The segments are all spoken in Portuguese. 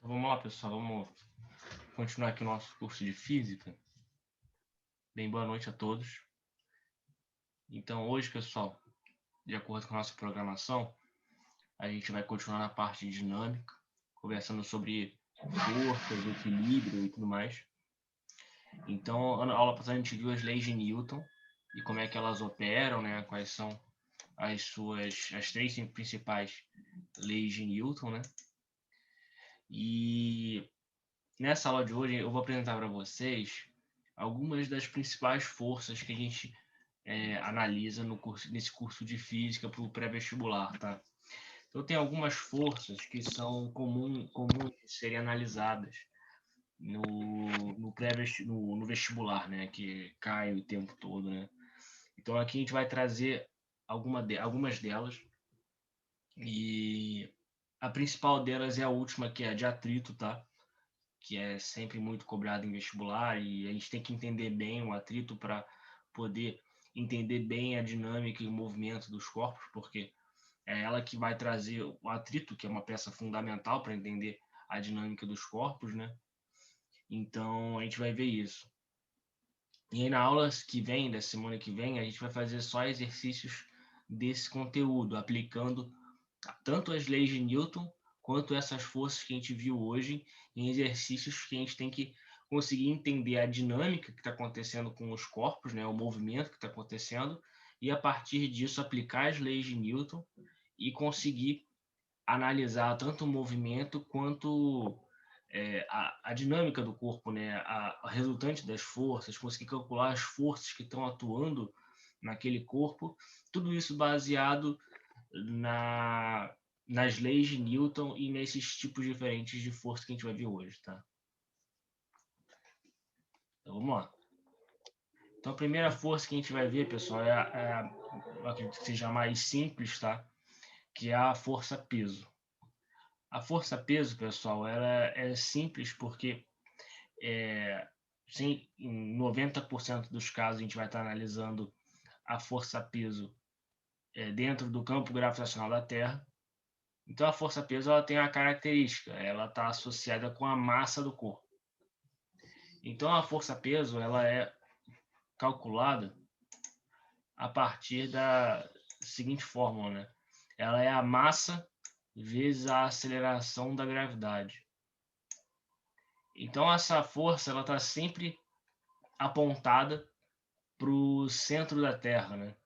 Então, vamos lá, pessoal. Vamos continuar aqui o nosso curso de Física. Bem, boa noite a todos. Então, hoje, pessoal, de acordo com a nossa programação, a gente vai continuar na parte de dinâmica, conversando sobre forças, equilíbrio e tudo mais. Então, na aula passada a gente viu as leis de Newton e como é que elas operam, né? Quais são as três principais leis de Newton, né? E nessa aula de hoje eu vou apresentar para vocês algumas das principais forças que a gente analisa nesse curso de Física para o pré-vestibular, tá? Então tem algumas forças que são comuns de serem analisadas no vestibular, né? Que cai o tempo todo, né? Então aqui a gente vai trazer algumas delas e a principal delas é a última, que é a de atrito, tá? Que é sempre muito cobrado em vestibular, e a gente tem que entender bem o atrito para poder entender bem a dinâmica e o movimento dos corpos, porque é ela que vai trazer o atrito, que é uma peça fundamental para entender a dinâmica dos corpos, né? Então a gente vai ver isso. E aí na aula que vem, da semana que vem, a gente vai fazer só exercícios desse conteúdo, aplicando tanto as leis de Newton quanto essas forças que a gente viu hoje em exercícios que a gente tem que conseguir entender a dinâmica que está acontecendo com os corpos, né, o movimento que está acontecendo, e a partir disso aplicar as leis de Newton e conseguir analisar tanto o movimento quanto a dinâmica do corpo, né, a resultante das forças, conseguir calcular as forças que estão atuando naquele corpo, tudo isso baseado nas leis de Newton e nesses tipos diferentes de força que a gente vai ver hoje, tá? Então vamos lá. Então a primeira força que a gente vai ver, pessoal, eu acredito que seja a mais simples, tá? Que é a força-peso. A força-peso, pessoal, ela é simples porque em 90% dos casos a gente vai estar analisando a força-peso dentro do campo gravitacional da Terra. Então a força-peso ela tem uma característica, ela está associada com a massa do corpo. Então a força-peso ela é calculada a partir da seguinte fórmula, né? Ela é a massa vezes a aceleração da gravidade. Então essa força ela está sempre apontada para o centro da Terra, né?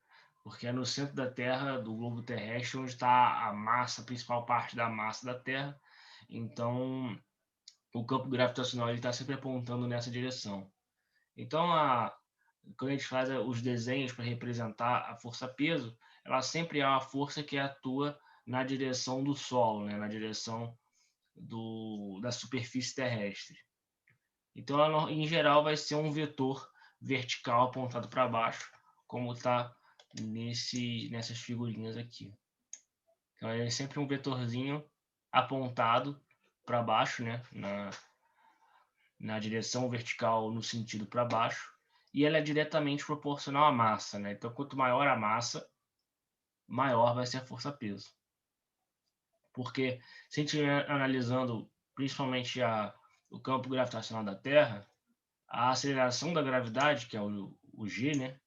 Porque é no centro da Terra, do globo terrestre, onde está a massa, a principal parte da massa da Terra. Então o campo gravitacional está sempre apontando nessa direção. Então, quando a gente faz os desenhos para representar a força-peso, ela sempre é uma força que atua na direção do solo, né? Na direção da superfície terrestre. Então, ela, em geral, vai ser um vetor vertical apontado para baixo, como está nessas figurinhas aqui. Então, é sempre um vetorzinho apontado para baixo, né? Na direção vertical no sentido para baixo, e ela é diretamente proporcional à massa, né? Então, quanto maior a massa, maior vai ser a força-peso. Porque se a gente estiver analisando principalmente o campo gravitacional da Terra, a aceleração da gravidade, que é o G, né?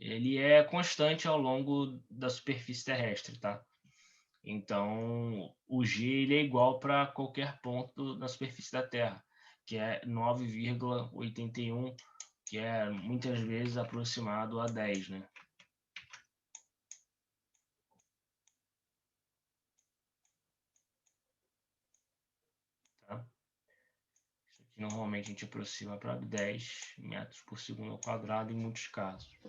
Ele é constante ao longo da superfície terrestre, tá? Então, o G ele é igual para qualquer ponto na superfície da Terra, que é 9,81, que é muitas vezes aproximado a 10, né? Tá? Isso aqui normalmente a gente aproxima para 10 metros por segundo ao quadrado em muitos casos.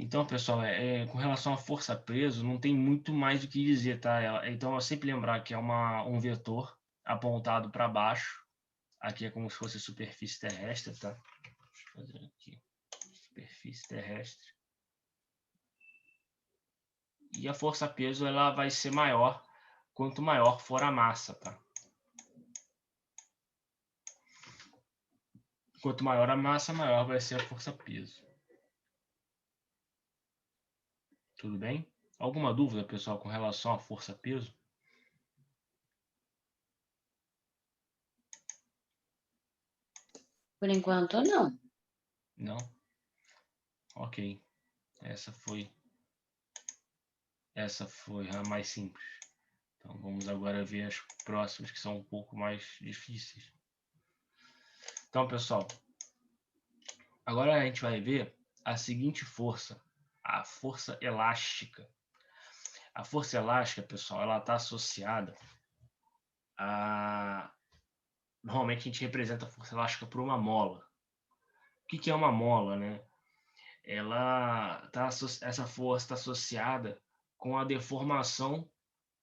Então, pessoal, com relação à força-peso, não tem muito mais o que dizer, tá? Então, é sempre lembrar que é um vetor apontado para baixo. Aqui é como se fosse superfície terrestre, tá? Deixa eu fazer aqui. Superfície terrestre. E a força-peso ela vai ser maior quanto maior for a massa, tá? Quanto maior a massa, maior vai ser a força-peso. Tudo bem? Alguma dúvida, pessoal, com relação à força-peso? Por enquanto, não. Não? Ok. Essa foi a mais simples. Então vamos agora ver as próximas que são um pouco mais difíceis. Então, pessoal, agora a gente vai ver a seguinte força, a força elástica. A força elástica, pessoal, ela está associada a... Normalmente a gente representa a força elástica por uma mola. O que é uma mola, né? Essa força está associada com a deformação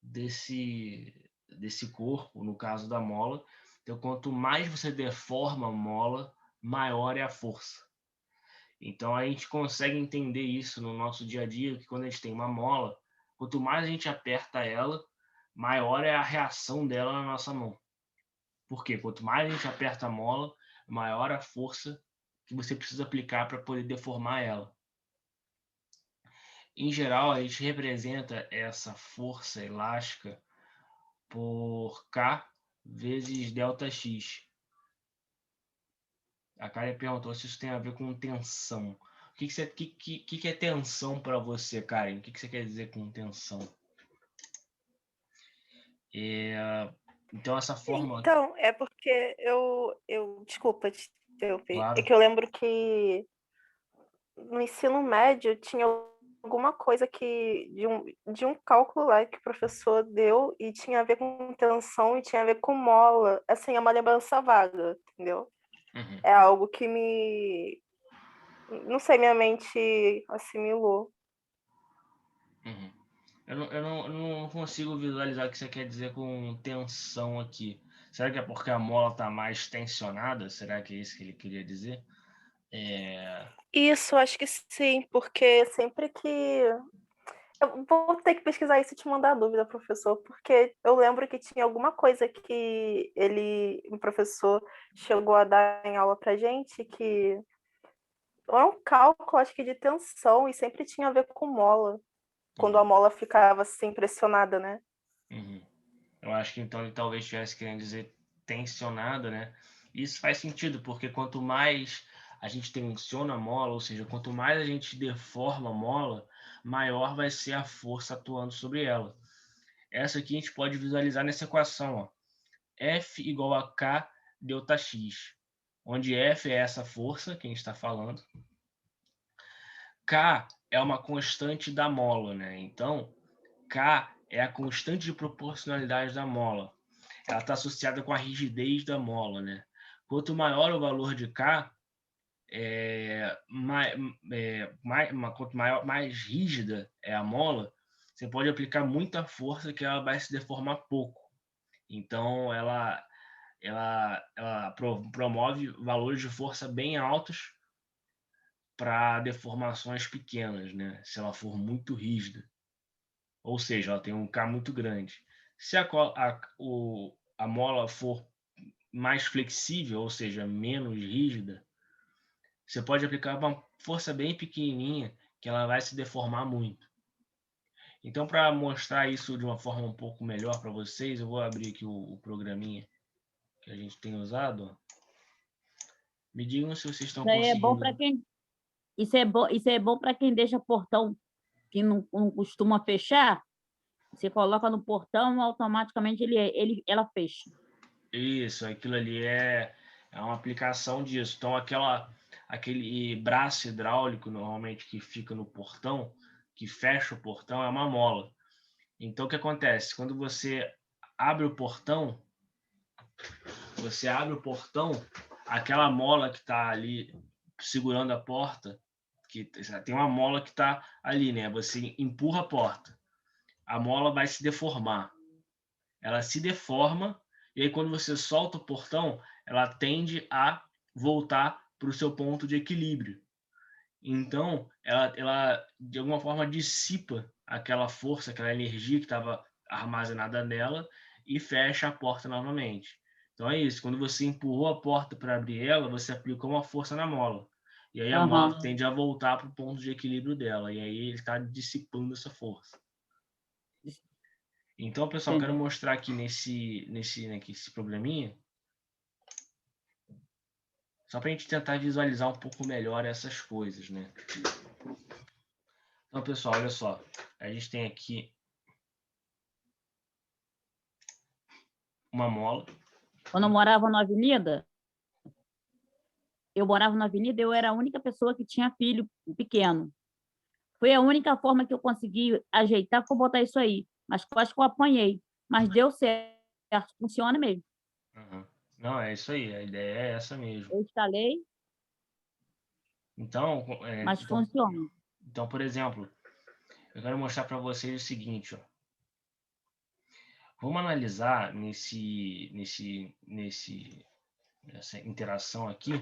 desse corpo, no caso da mola. Então, quanto mais você deforma a mola, maior é a força. Então, a gente consegue entender isso no nosso dia a dia, que quando a gente tem uma mola, quanto mais a gente aperta ela, maior é a reação dela na nossa mão. Por quê? Quanto mais a gente aperta a mola, maior a força que você precisa aplicar para poder deformar ela. Em geral, a gente representa essa força elástica por K vezes ΔX. A Karen perguntou se isso tem a ver com tensão. O que é tensão para você, Karen? O que você quer dizer com tensão? Então, essa forma... Então, é porque desculpa te interromper, é Claro. que eu lembro que no ensino médio tinha alguma coisa de um cálculo lá que o professor deu e tinha a ver com tensão e tinha a ver com mola. Assim, é uma lembrança vaga, entendeu? Uhum. É algo que não sei, minha mente assimilou. Uhum. Eu não consigo visualizar o que você quer dizer com tensão aqui. Será que é porque a mola está mais tensionada? Será que é isso que ele queria dizer? Isso, acho que sim, porque sempre que eu vou ter que pesquisar isso e te mandar a dúvida, professor, porque eu lembro que tinha alguma coisa que o professor chegou a dar em aula pra gente, que é um cálculo, acho que de tensão, e sempre tinha a ver com mola, quando a Uhum. mola ficava assim pressionada, né? Uhum. Eu acho que então ele talvez estivesse querendo dizer tensionada, né? Isso faz sentido, porque quanto mais a gente tensiona a mola, ou seja, quanto mais a gente deforma a mola, maior vai ser a força atuando sobre ela. Essa aqui a gente pode visualizar nessa equação, ó. F igual a K ΔX, onde F é essa força que a gente está falando. K é uma constante da mola, né? Então, K é a constante de proporcionalidade da mola. Ela está associada com a rigidez da mola, né? Quanto maior o valor de K, quanto mais rígida é a mola, você pode aplicar muita força que ela vai se deformar pouco. Então, ela promove valores de força bem altos para deformações pequenas, né? Se ela for muito rígida. Ou seja, ela tem um K muito grande. Se a mola for mais flexível, ou seja, menos rígida, você pode aplicar uma força bem pequenininha que ela vai se deformar muito. Então, para mostrar isso de uma forma um pouco melhor para vocês, eu vou abrir aqui o programinha que a gente tem usado. Me digam se vocês estão Isso aí é bom para conseguindo. quem. Isso é bom para quem deixa portão que não costuma fechar. Você coloca no portão, automaticamente ela fecha. Isso, aquilo ali é uma aplicação disso. Então, aquele braço hidráulico, normalmente, que fica no portão, que fecha o portão, é uma mola. Então, o que acontece? Quando você abre o portão, aquela mola que está ali segurando a porta, que tem uma mola que está ali, né? Você empurra a porta, a mola vai se deformar. Ela se deforma e aí quando você solta o portão, ela tende a voltar para o seu ponto de equilíbrio. Então, ela de alguma forma dissipa aquela força, aquela energia que estava armazenada nela e fecha a porta novamente. Então é isso, quando você empurrou a porta para abrir ela, você aplicou uma força na mola. E aí a mola Aham, tende a voltar para o ponto de equilíbrio dela. E aí ele está dissipando essa força. Então, pessoal, quero entendi. mostrar aqui nesse probleminha. Só para a gente tentar visualizar um pouco melhor essas coisas, né? Então, pessoal, olha só. A gente tem aqui uma mola. Quando eu morava na avenida, eu era a única pessoa que tinha filho pequeno. Foi a única forma que eu consegui ajeitar, foi botar isso aí. Mas quase que eu apanhei. Mas deu certo, funciona mesmo. Uhum. Não, é isso aí, a ideia é essa mesmo. Eu instalei, Então, mas funciona. então, por exemplo, eu quero mostrar para vocês o seguinte, ó. Vamos analisar nessa interação aqui,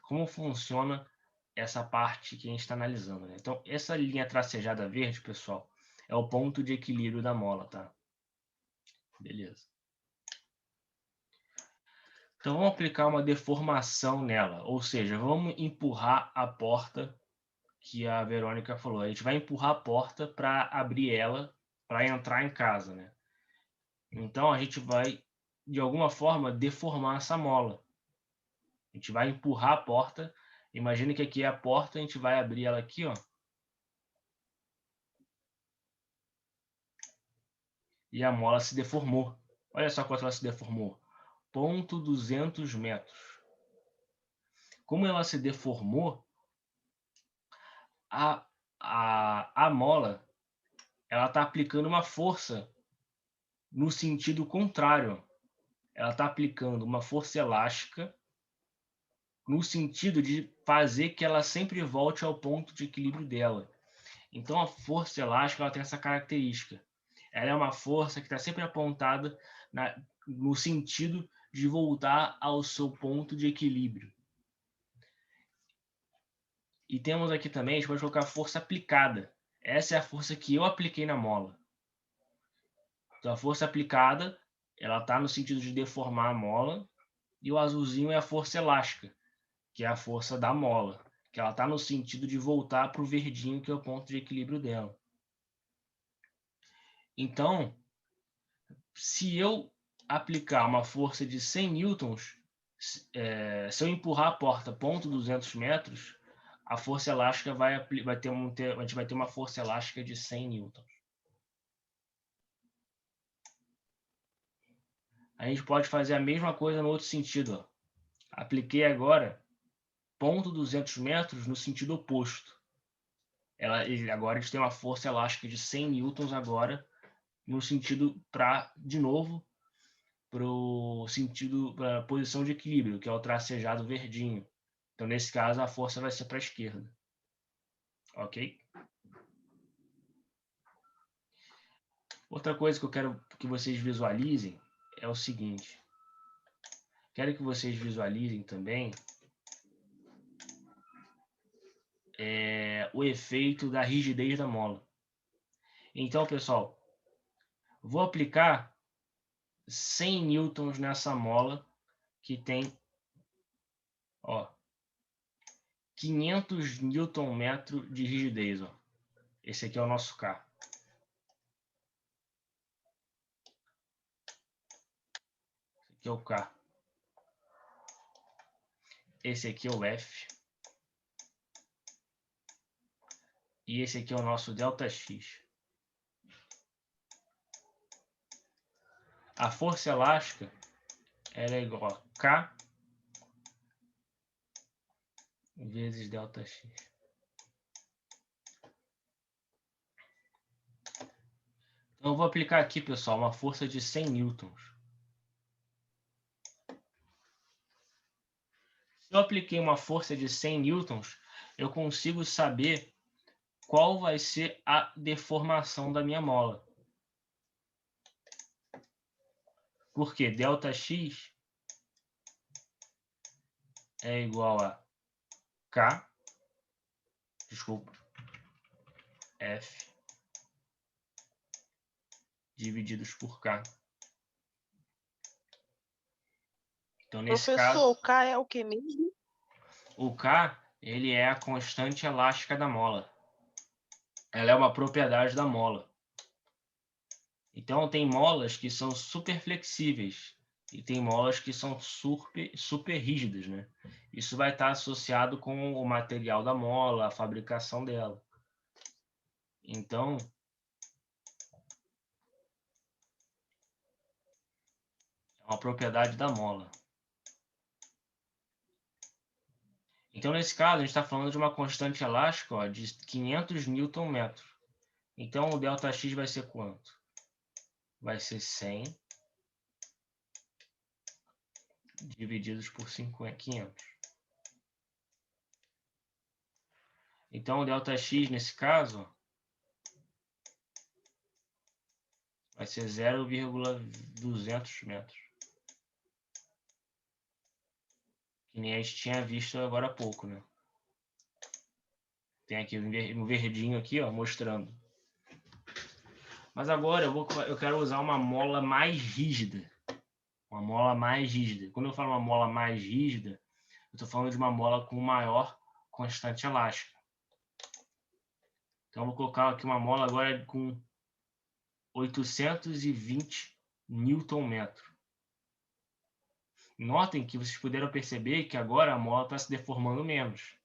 como funciona essa parte que a gente está analisando, né? Então, essa linha tracejada verde, pessoal, é o ponto de equilíbrio da mola, tá? Beleza. Então, vamos aplicar uma deformação nela, ou seja, vamos empurrar a porta que a Verônica falou. A gente vai empurrar a porta para abrir ela, para entrar em casa, né? Então, a gente vai, de alguma forma, deformar essa mola. A gente vai empurrar a porta. Imagina que aqui é a porta, a gente vai abrir ela aqui, ó. E a mola se deformou. Olha só quanto ela se deformou. 0,200 metros. Como ela se deformou, a mola ela está aplicando uma força no sentido contrário. Ela está aplicando uma força elástica no sentido de fazer que ela sempre volte ao ponto de equilíbrio dela. Então, a força elástica ela tem essa característica. Ela é uma força que está sempre apontada no sentido de voltar ao seu ponto de equilíbrio. E temos aqui também, a gente pode colocar a força aplicada. Essa é a força que eu apliquei na mola. Então, a força aplicada, ela está no sentido de deformar a mola, e o azulzinho é a força elástica, que é a força da mola, que ela está no sentido de voltar para o verdinho, que é o ponto de equilíbrio dela. Então, se eu aplicar uma força de 100 newtons, se eu empurrar a porta 0,200 metros, a força elástica a gente vai ter uma força elástica de 100 newtons. A gente pode fazer a mesma coisa no outro sentido. Ó. Apliquei agora 0,200 metros no sentido oposto. Agora a gente tem uma força elástica de 100 newtons agora, no sentido de novo, para o sentido, para a posição de equilíbrio, que é o tracejado verdinho. Então, nesse caso, a força vai ser para a esquerda. Ok? Outra coisa que eu quero que vocês visualizem é o seguinte. Quero que vocês visualizem também o efeito da rigidez da mola. Então, pessoal, vou aplicar 100 newtons nessa mola que tem 500 Nm de rigidez. Ó. Esse aqui é o nosso K. Esse aqui é o K. Esse aqui é o F. E esse aqui é o nosso ΔX. A força elástica ela é igual a K vezes ΔX. Então, eu vou aplicar aqui, pessoal, uma força de 100 newtons. Se eu apliquei uma força de 100 newtons, eu consigo saber qual vai ser a deformação da minha mola. Porque ΔX é igual a K, F, divididos por K. Então, nesse caso, o K é o que mesmo? O K ele é a constante elástica da mola. Ela é uma propriedade da mola. Então, tem molas que são super flexíveis. E tem molas que são super rígidas, né? Isso vai estar associado com o material da mola, a fabricação dela. Então, é uma propriedade da mola. Então, nesse caso, a gente está falando de uma constante elástica, ó, de 500 Nm. Então, o ΔX vai ser quanto? Vai ser 100 divididos por 500. Então, o ΔX, nesse caso, vai ser 0,200 metros. Que nem a gente tinha visto agora há pouco, né? Tem aqui um verdinho aqui, ó, mostrando. Mas agora eu quero usar uma mola mais rígida. Uma mola mais rígida. Quando eu falo uma mola mais rígida, eu estou falando de uma mola com maior constante elástica. Então, eu vou colocar aqui uma mola agora com 820 Nm. Notem que vocês puderam perceber que agora a mola está se deformando menos.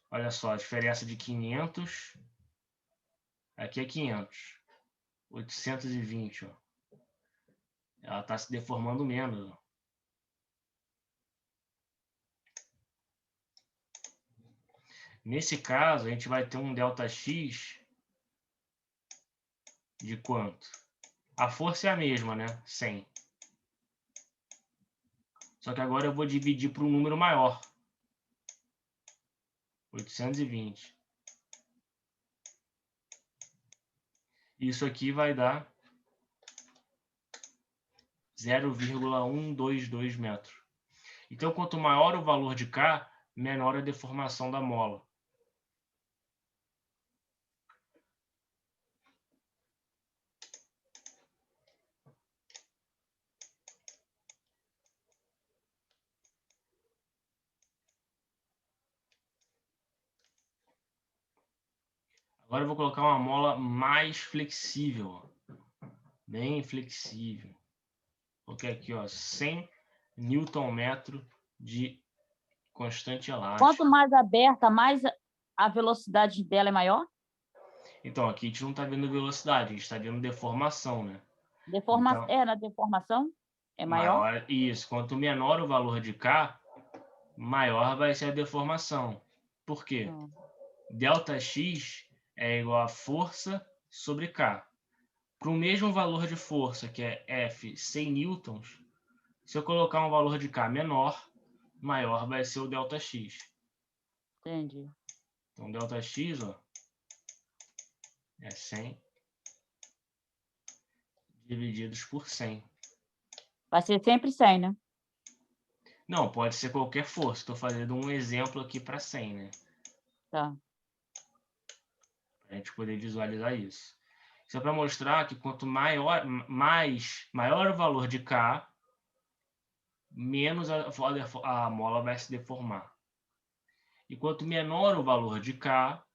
Olha só, a diferença de 500, aqui é 500, 820, ó. Ela está se deformando menos. Ó. Nesse caso, a gente vai ter um ΔX de quanto? A força é a mesma, né? 100. Só que agora eu vou dividir por um número maior. 820. Isso aqui vai dar 0,122 metros. Então, quanto maior o valor de K, menor a deformação da mola. Agora eu vou colocar uma mola mais flexível. Ó. Bem flexível. Coloquei aqui, ó, 100 Nm de constante elástica. Quanto mais aberta, mais a velocidade dela é maior? Então, aqui a gente não está vendo velocidade, a gente está vendo deformação, né? Deformação. Então, Na deformação é maior? maior, isso. Quanto menor o valor de K, maior vai ser a deformação. Por quê? ΔX é igual a força sobre K. Para o mesmo valor de força, que é F, 100 newtons, se eu colocar um valor de K menor, maior vai ser o ΔX. Entendi. Então, ΔX, ó, é 100 divididos por 100. Vai ser sempre 100, né? Não, pode ser qualquer força. Estou fazendo um exemplo aqui para 100, né? Tá. Para a gente poder visualizar isso. Isso é para mostrar que quanto maior o valor de K, menos a mola vai se deformar. E quanto menor o valor de K,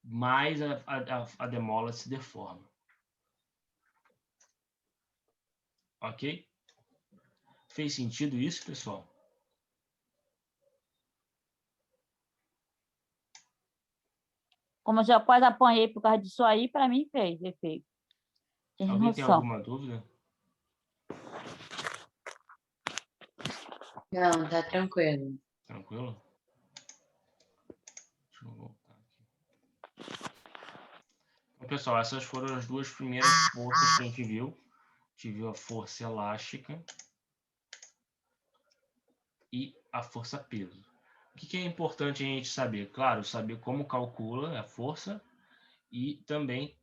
mais a demola se deforma. Ok? Fez sentido isso, pessoal? Como eu já quase apanhei por causa disso aí, para mim fez efeito. Tem Alguém tem noção. alguma dúvida? Não, tá tranquilo. Tranquilo? Deixa eu voltar aqui. Então, pessoal, essas foram as duas primeiras forças que a gente viu. A gente viu a força elástica e a força peso. O que é importante a gente saber? Claro, saber como calcula a força e também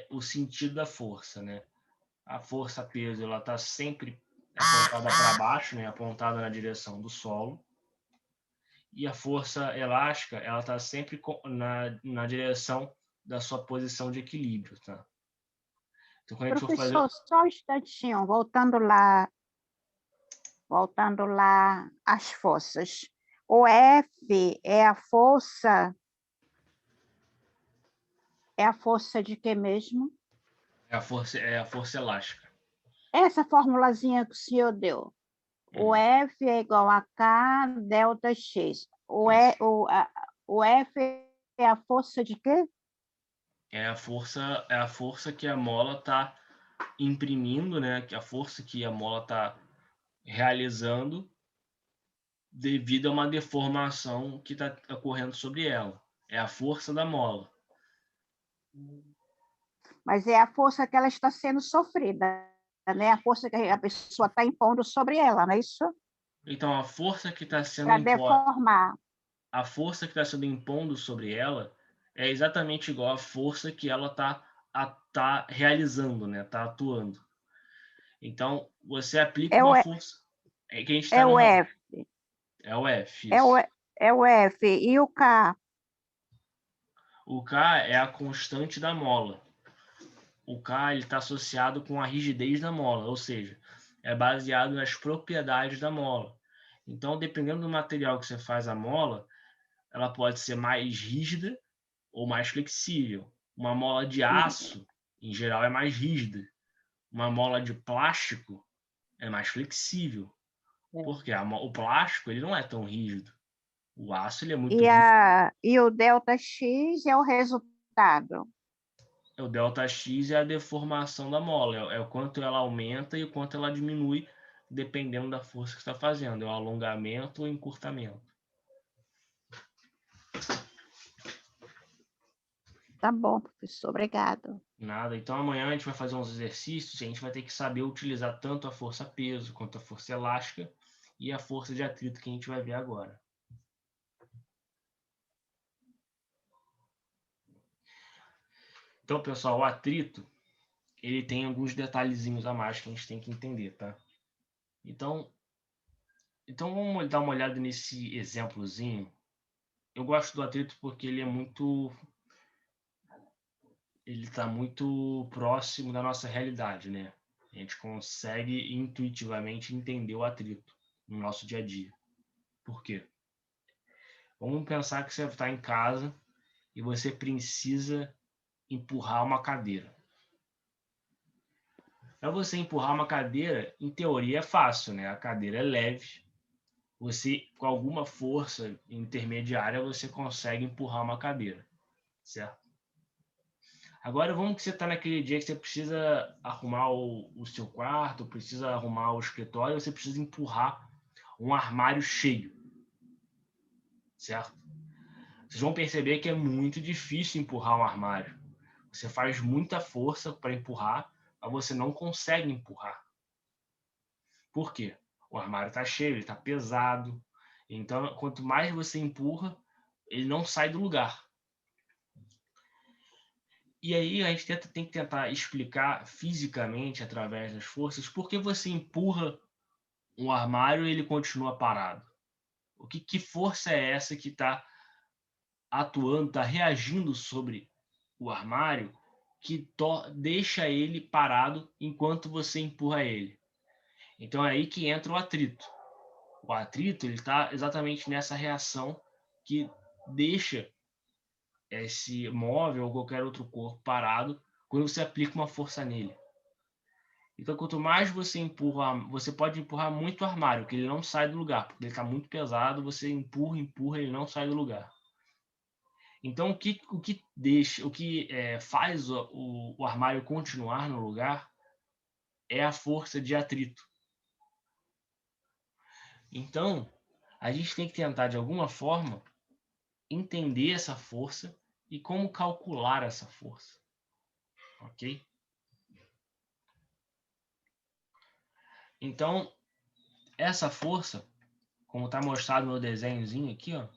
o sentido da força, né? A força peso ela está sempre apontada para baixo, né? Apontada na direção do solo. E a força elástica ela está sempre na direção da sua posição de equilíbrio, tá? Então, quando a gente for fazer... Professor, só um instantinho, voltando lá às forças. O F é a força de quê mesmo? É a força elástica. essa formulazinha que o senhor deu. O F é igual a K delta X. O F é a força de quê? É a força que a mola está imprimindo, né? Que a força que a mola está realizando devido a uma deformação que está ocorrendo sobre ela. É a força da mola. Mas é a força que ela está sendo sofrida, né? A força que a pessoa está impondo sobre ela, não é isso? Então, a força que está sendo Para deformar. a força que está sendo impondo sobre ela é exatamente igual à força que ela tá realizando, né? Tá atuando. Então, você aplica É o, uma E- força. É que a gente está é o no. F, É o F, é o, isso. é o F. E o K? O K é a constante da mola. O K está associado com a rigidez da mola, ou seja, é baseado nas propriedades da mola. Então, dependendo do material que você faz a mola, ela pode ser mais rígida ou mais flexível. Uma mola de aço, em geral, é mais rígida. Uma mola de plástico é mais flexível. Porque o plástico ele não é tão rígido. O aço ele é muito rígido. E o delta X é o resultado. O delta X é a deformação da mola, é o quanto ela aumenta e o quanto ela diminui, dependendo da força que está fazendo, é o alongamento ou encurtamento. Tá bom, professor, obrigado. Nada. Então amanhã a gente vai fazer uns exercícios e a gente vai ter que saber utilizar tanto a força peso quanto a força elástica e a força de atrito que a gente vai ver agora. Então, pessoal, o atrito ele tem alguns detalhezinhos a mais que a gente tem que entender, tá? Então vamos dar uma olhada nesse exemplozinho. Eu gosto do atrito porque ele está muito próximo da nossa realidade, né? A gente consegue intuitivamente entender o atrito no nosso dia a dia. Por quê? Vamos pensar que você está em casa e você precisa empurrar uma cadeira. Para você empurrar uma cadeira, em teoria é fácil, né? A cadeira é leve. Você, com alguma força intermediária, você consegue empurrar uma cadeira, certo? Agora vamos que você está naquele dia que você precisa arrumar o seu quarto, precisa arrumar o escritório, você precisa empurrar um armário cheio, certo? Vocês vão perceber que é muito difícil empurrar um armário. Você faz muita força para empurrar, mas você não consegue empurrar. Por quê? O armário está cheio, ele está pesado. Então, quanto mais você empurra, ele não sai do lugar. E aí a gente tem que tentar explicar fisicamente, através das forças, por que você empurra um armário e ele continua parado. Que força é essa que está atuando, está reagindo sobre o armário, que deixa ele parado enquanto você empurra ele? Então é aí que entra o atrito. O atrito está exatamente nessa reação que deixa esse móvel ou qualquer outro corpo parado quando você aplica uma força nele. Então, quanto mais você empurra, você pode empurrar muito o armário, que ele não sai do lugar, porque ele está muito pesado, você empurra, ele não sai do lugar. Então, o que faz o armário continuar no lugar é a força de atrito. Então, a gente tem que tentar, de alguma forma, entender essa força e como calcular essa força. Ok? Então, essa força, como está mostrado no desenhozinho aqui, ó,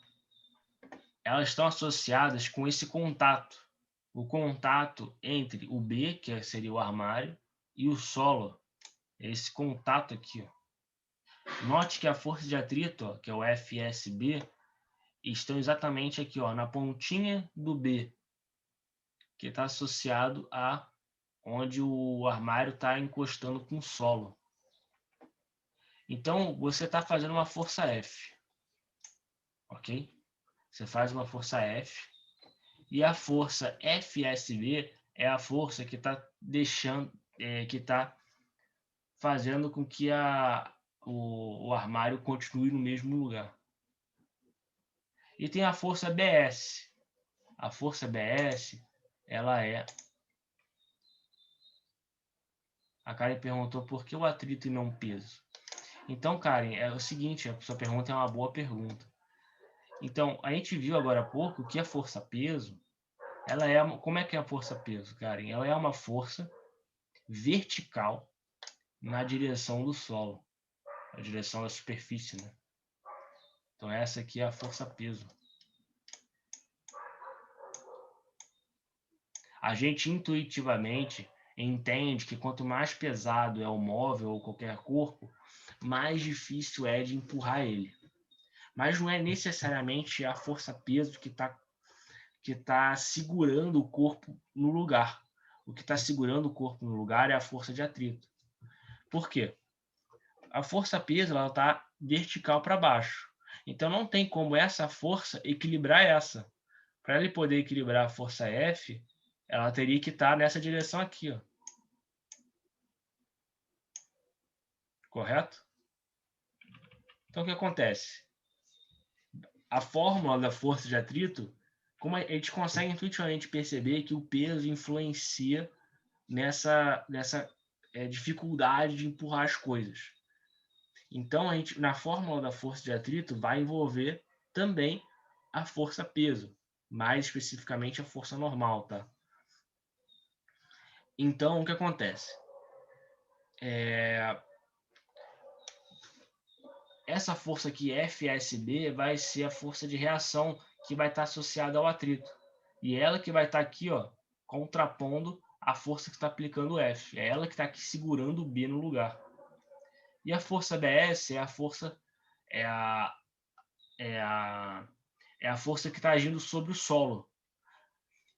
elas estão associadas com esse contato. O contato entre o B, que seria o armário, e o solo. Esse contato aqui. Ó. Note que a força de atrito, ó, que é o FSB, estão exatamente aqui, ó, na pontinha do B, que está associado a onde o armário está encostando com o solo. Então, você está fazendo uma força F. Ok? Você faz uma força F. E a força FSB é a força que está deixando, que está fazendo com que o armário continue no mesmo lugar. E tem a força BS. A força BS, ela é... A Karen perguntou por que o atrito e não o peso. Então, Karen, é o seguinte, a sua pergunta é uma boa pergunta. Então, a gente viu agora há pouco que a força-peso, ela é... Como é que é a força-peso, Karen? Ela é uma força vertical na direção do solo, na direção da superfície, né? Então, essa aqui é a força-peso. A gente intuitivamente entende que quanto mais pesado é o móvel ou qualquer corpo, mais difícil é de empurrar ele. Mas não é necessariamente a força-peso que tá segurando o corpo no lugar. O que está segurando o corpo no lugar é a força de atrito. Por quê? A força-peso está vertical para baixo. Então não tem como essa força equilibrar essa. Para ele poder equilibrar a força F, ela teria que estar nessa direção aqui, ó. Correto? Então o que acontece? A fórmula da força de atrito, como a gente consegue intuitivamente perceber que o peso influencia nessa dificuldade de empurrar as coisas. Então, a gente, na fórmula da força de atrito, vai envolver também a força-peso, mais especificamente a força normal, tá? Então, o que acontece? Essa força aqui, FSB, vai ser a força de reação que vai estar associada ao atrito. E ela que vai estar aqui, ó, contrapondo a força que está aplicando o F. É ela que está aqui segurando o B no lugar. E a força BS é a força, é a força que está agindo sobre o solo.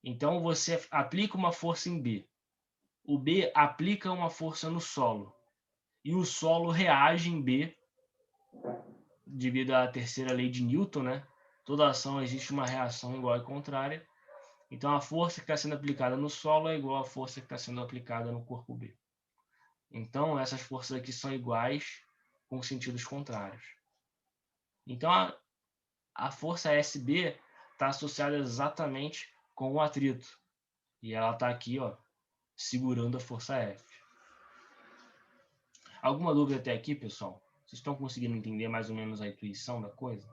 Então você aplica uma força em B. O B aplica uma força no solo. E o solo reage em B, devido à terceira lei de Newton, né? Toda ação existe uma reação igual e contrária. Então a força que está sendo aplicada no solo é igual à força que está sendo aplicada no corpo B. Então essas forças aqui são iguais com sentidos contrários. Então a força SB está associada exatamente com o atrito. E ela está aqui, ó, segurando a força F. Alguma dúvida até aqui, pessoal? Vocês estão conseguindo entender mais ou menos a intuição da coisa?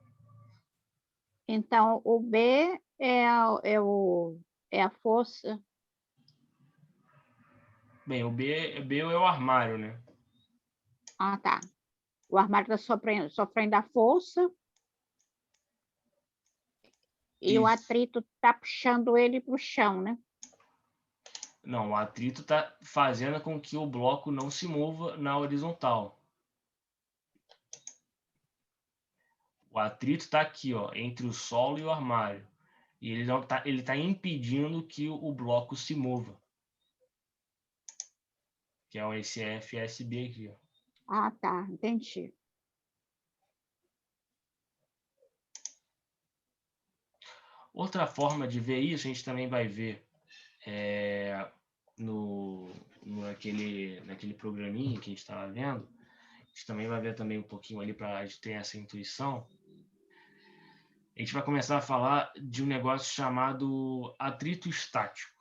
Então, o B é a força. Bem, o B é o armário, né? Ah, tá. O armário está sofrendo a força e o Isso. atrito está puxando ele para o chão, né? Não, o atrito está fazendo com que o bloco não se mova na horizontal. O atrito está aqui, ó, entre o solo e o armário. E ele tá impedindo que o bloco se mova. Que é esse FSB aqui, ó. Ah, tá. Entendi. Outra forma de ver isso, a gente também vai ver naquele programinha que a gente estava vendo. A gente também vai ver também um pouquinho ali para a gente ter essa intuição. A gente vai começar a falar de um negócio chamado atrito estático.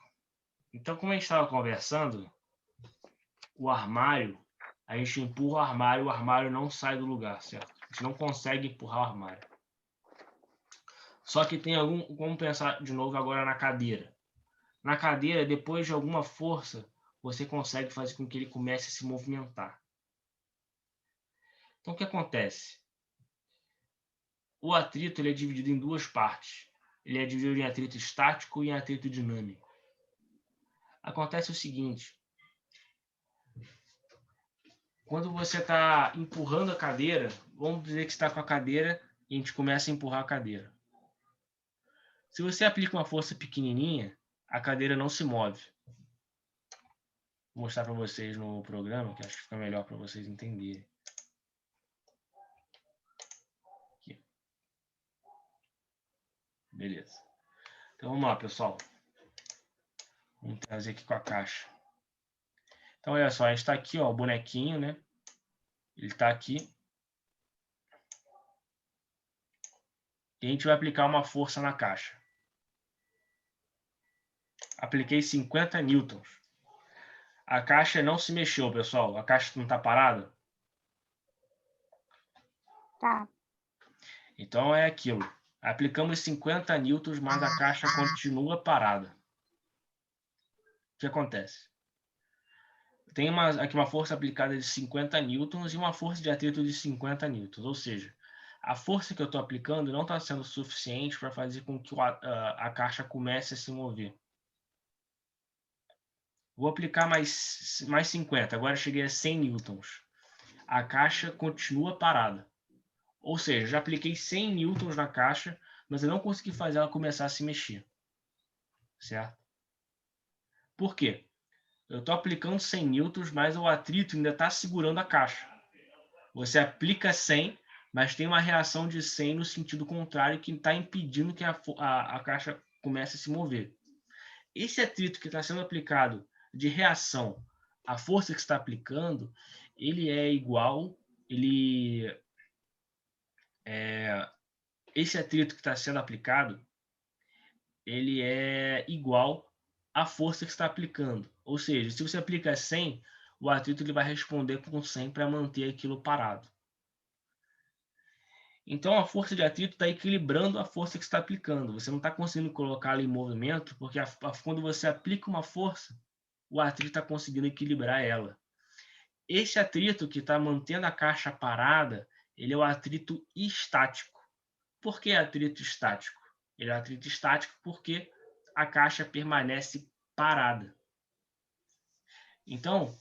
Então, como a gente estava conversando, o armário, a gente empurra o armário não sai do lugar, certo? A gente não consegue empurrar o armário. Só que tem vamos pensar de novo agora na cadeira. Na cadeira, depois de alguma força, você consegue fazer com que ele comece a se movimentar. Então, o que acontece? O atrito ele é dividido em duas partes. Ele é dividido em atrito estático e em atrito dinâmico. Acontece o seguinte: quando você está empurrando a cadeira, vamos dizer que está com a cadeira e a gente começa a empurrar a cadeira. Se você aplica uma força pequenininha, a cadeira não se move. Vou mostrar para vocês no programa, que acho que fica melhor para vocês entenderem. Aqui. Beleza. Então vamos lá, pessoal. Vamos trazer aqui com a caixa. Então, olha só, a gente está aqui, ó, o bonequinho, né? Ele está aqui. E a gente vai aplicar uma força na caixa. Apliquei 50 newtons. A caixa não se mexeu, pessoal. A caixa não está parada. Tá. Então é aquilo. Aplicamos 50 newtons, mas a caixa continua parada. O que acontece? Tem aqui uma força aplicada de 50 newtons e uma força de atrito de 50 newtons. Ou seja, a força que eu estou aplicando não está sendo suficiente para fazer com que a caixa comece a se mover. Vou aplicar mais 50. Agora cheguei a 100 newtons. A caixa continua parada. Ou seja, já apliquei 100 newtons na caixa, mas eu não consegui fazer ela começar a se mexer. Certo? Por quê? Eu estou aplicando 100 newtons, mas o atrito ainda está segurando a caixa. Você aplica 100, mas tem uma reação de 100 no sentido contrário que está impedindo que a caixa comece a se mover. Esse atrito que está sendo aplicado de reação à força que está aplicando, ele é igual, esse atrito que está sendo aplicado, ele é igual à força que está aplicando. Ou seja, se você aplica 100, o atrito ele vai responder com 100 para manter aquilo parado. Então, a força de atrito está equilibrando a força que está aplicando. Você não está conseguindo colocá-la em movimento, porque quando você aplica uma força, o atrito está conseguindo equilibrar ela. Esse atrito que está mantendo a caixa parada, ele é o atrito estático. Por que atrito estático? Ele é atrito estático porque a caixa permanece parada. Então,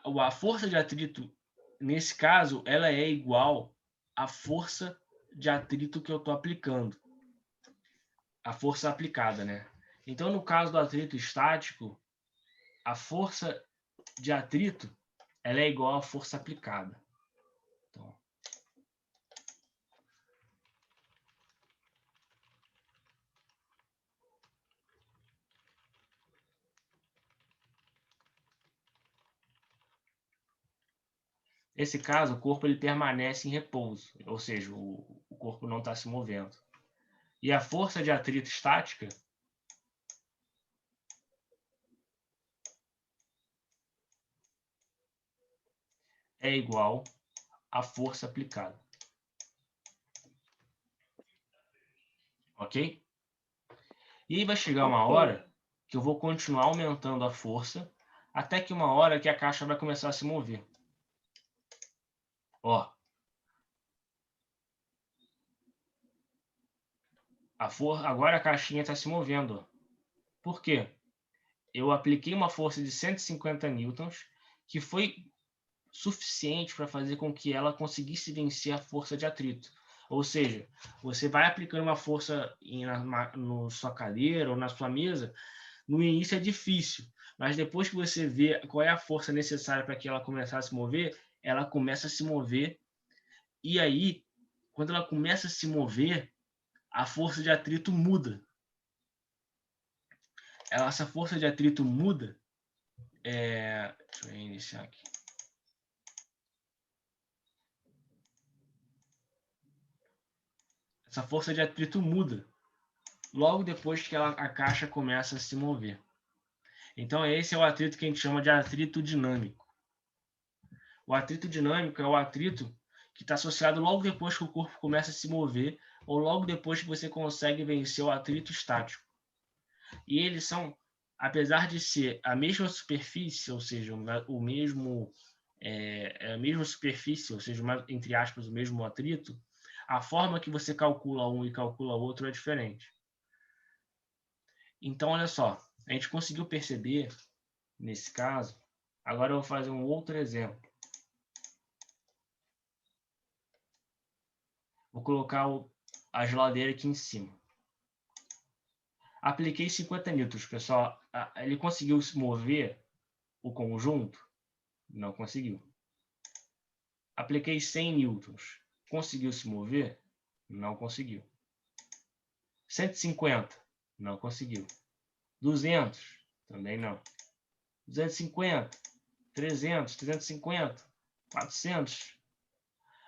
a força de atrito, nesse caso, ela é igual à força de atrito que eu estou aplicando. A força aplicada, né? Então, no caso do atrito estático, a força de atrito ela é igual à força aplicada. Então, nesse caso, o corpo ele permanece em repouso, ou seja, o corpo não está se movendo. E a força de atrito estática é igual à força aplicada. Ok? E aí vai chegar uma hora que eu vou continuar aumentando a força até que uma hora que a caixa vai começar a se mover. Ó. Agora a caixinha está se movendo. Por quê? Eu apliquei uma força de 150 newtons, que foi suficiente para fazer com que ela conseguisse vencer a força de atrito. Ou seja, você vai aplicando uma força na sua cadeira ou na sua mesa, no início é difícil, mas depois que você vê qual é a força necessária para que ela comece a se mover, ela começa a se mover, e aí, quando ela começa a se mover, a força de atrito muda. Essa força de atrito muda. Deixa eu iniciar aqui. Essa força de atrito muda logo depois que a caixa começa a se mover. Então, esse é o atrito que a gente chama de atrito dinâmico. O atrito dinâmico é o atrito que está associado logo depois que o corpo começa a se mover ou logo depois que você consegue vencer o atrito estático. E eles são, apesar de ser a mesma superfície, ou seja, a mesma superfície, ou seja, entre aspas, o mesmo atrito, a forma que você calcula um e calcula outro é diferente. Então, olha só, a gente conseguiu perceber, nesse caso, agora eu vou fazer um outro exemplo. Vou colocar a geladeira aqui em cima. Apliquei 50 newtons, pessoal. Ele conseguiu se mover o conjunto? Não conseguiu. Apliquei 100 newtons. Conseguiu se mover? Não conseguiu. 150? Não conseguiu. 200? Também não. 250, 300, 350, 400.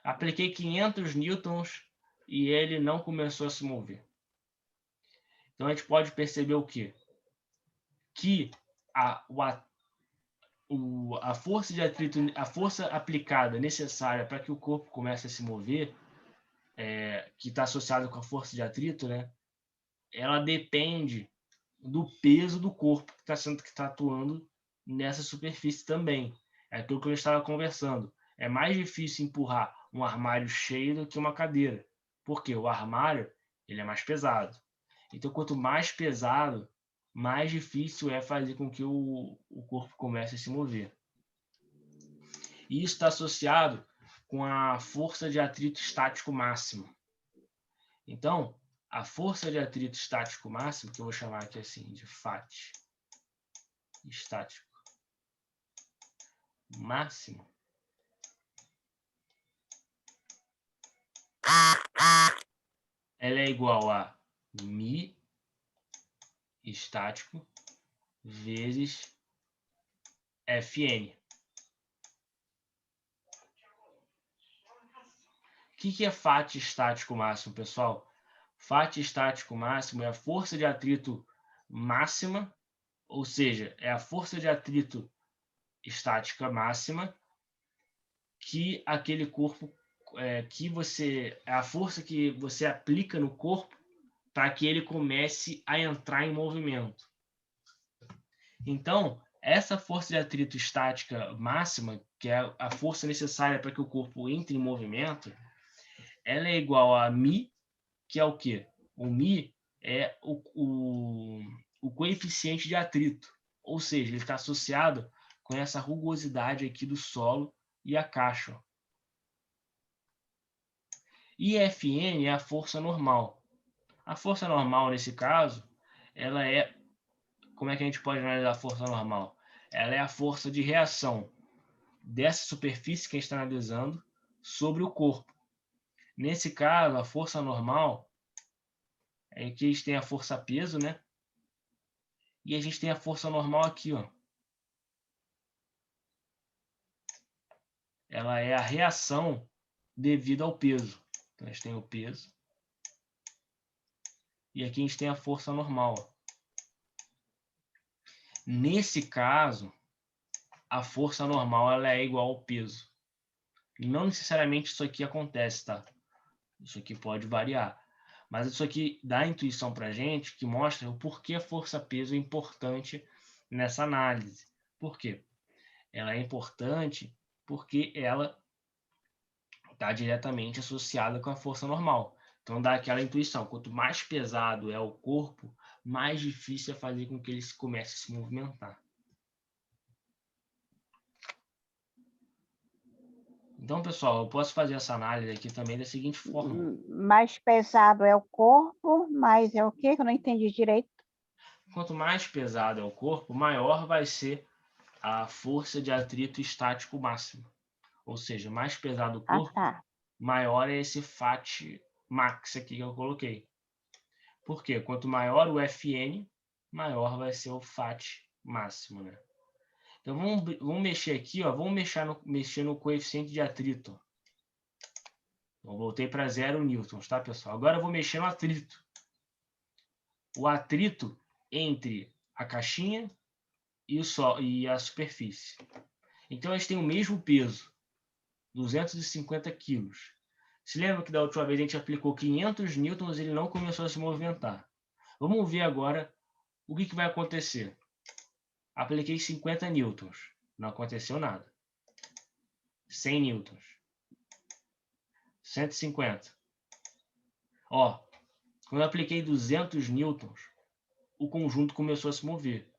Apliquei 500 newtons e ele não começou a se mover. Então, a gente pode perceber o quê? Que a força de atrito, a força aplicada necessária para que o corpo comece a se mover, que está associada com a força de atrito, né? Ela depende do peso do corpo que está atuando nessa superfície também. É aquilo que eu estava conversando. É mais difícil empurrar um armário cheio do que uma cadeira. Porque o armário ele é mais pesado. Então, quanto mais pesado, mais difícil é fazer com que o corpo comece a se mover. E isso está associado com a força de atrito estático máxima. Então, a força de atrito estático máximo, que eu vou chamar aqui assim de FAT estático máximo, ela é igual a μ estático vezes Fn. O que é FAT estático máximo, pessoal? FAT estático máximo é a força de atrito máxima, ou seja, é a força de atrito estática máxima que aquele corpo, é a força que você aplica no corpo para que ele comece a entrar em movimento. Então, essa força de atrito estática máxima, que é a força necessária para que o corpo entre em movimento, ela é igual a μ, que é o quê? O μ é o coeficiente de atrito, ou seja, ele está associado com essa rugosidade aqui do solo e a caixa. E Fn é a força normal. A força normal, nesse caso, ela é... Como é que a gente pode analisar a força normal? Ela é a força de reação dessa superfície que a gente está analisando sobre o corpo. Nesse caso, a força normal é que a gente tem a força peso, né? E a gente tem a força normal aqui, ó. Ela é a reação devido ao peso. Então, a gente tem o peso. E aqui a gente tem a força normal. Nesse caso, a força normal ela é igual ao peso. E não necessariamente isso aqui acontece, tá? Isso aqui pode variar. Mas isso aqui dá a intuição para a gente, que mostra o porquê a força-peso é importante nessa análise. Por quê? Ela é importante porque ela está diretamente associada com a força normal. Então dá aquela intuição, quanto mais pesado é o corpo, mais difícil é fazer com que ele comece a se movimentar. Então, pessoal, eu posso fazer essa análise aqui também da seguinte forma. Mais pesado é o corpo, mais é o quê? Que eu não entendi direito. Quanto mais pesado é o corpo, maior vai ser a força de atrito estático máximo. Ou seja, mais pesado o corpo, maior é esse FAT max aqui que eu coloquei. Por quê? Quanto maior o Fn, maior vai ser o FAT máximo, né? Então, vamos mexer aqui, ó, vamos mexer no coeficiente de atrito. Então, voltei para 0 newtons, tá, pessoal? Agora eu vou mexer no atrito. O atrito entre a caixinha e a superfície. Então, eles têm o mesmo peso, 250 quilos. Se lembra que da última vez a gente aplicou 500 newtons e ele não começou a se movimentar. Vamos ver agora o que vai acontecer. Apliquei 50 newtons, não aconteceu nada. 100 newtons. 150. Ó, quando eu apliquei 200 newtons, o conjunto começou a se mover.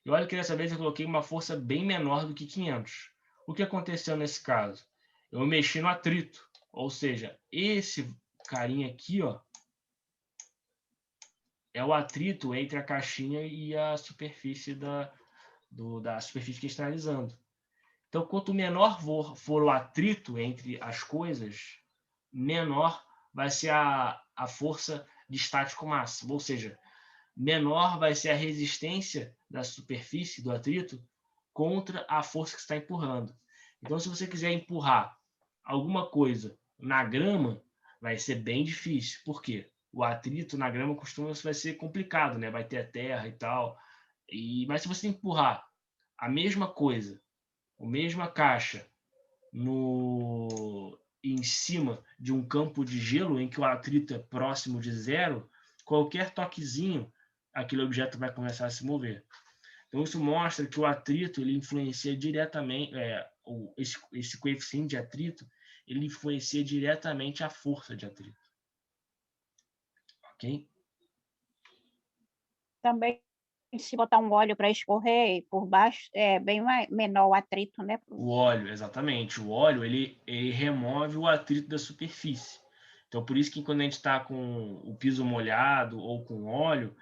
E olha que dessa vez eu coloquei uma força bem menor do que 500. O que aconteceu nesse caso? Eu mexi no atrito, ou seja, esse carinha aqui, ó, é o atrito entre a caixinha e a superfície da superfície que está analisando. Então, quanto menor for o atrito entre as coisas, menor vai ser a força de estático máximo, ou seja, menor vai ser a resistência da superfície, do atrito, contra a força que está empurrando. Então, se você quiser empurrar alguma coisa na grama, vai ser bem difícil. Por quê? O atrito na grama vai ser complicado, né? Vai ter a terra e tal. Mas se você empurrar a mesma coisa, a mesma caixa, em cima de um campo de gelo em que o atrito é próximo de zero, qualquer toquezinho, aquele objeto vai começar a se mover. Então, isso mostra que o atrito ele influencia diretamente, esse coeficiente de atrito, ele influencia diretamente a força de atrito. Ok? Também, se botar um óleo para escorrer por baixo, é bem menor o atrito, né? O óleo, exatamente. O óleo, ele remove o atrito da superfície. Então, por isso que quando a gente está com o piso molhado ou com óleo,